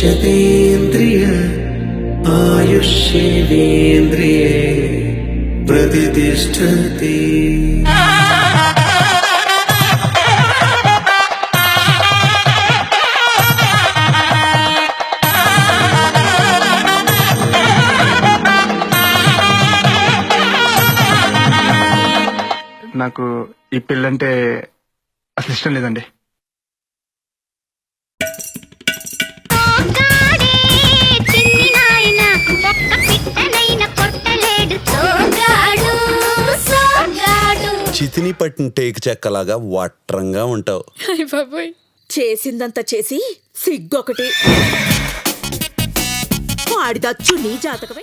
यशतेन्द्रिय आयुष्येवेन्द्रिये प्रतिष्ठति। నాకు ఈ పెళ్ళంటే అసలు ఇష్టం లేదండి. చితిని పట్టిన టేకు చెక్కలాగా వట్రంగా ఉంటావు. చేసిందంతా చేసి సిగ్గొకటి వాడిదచ్చు నీ జాతకమే.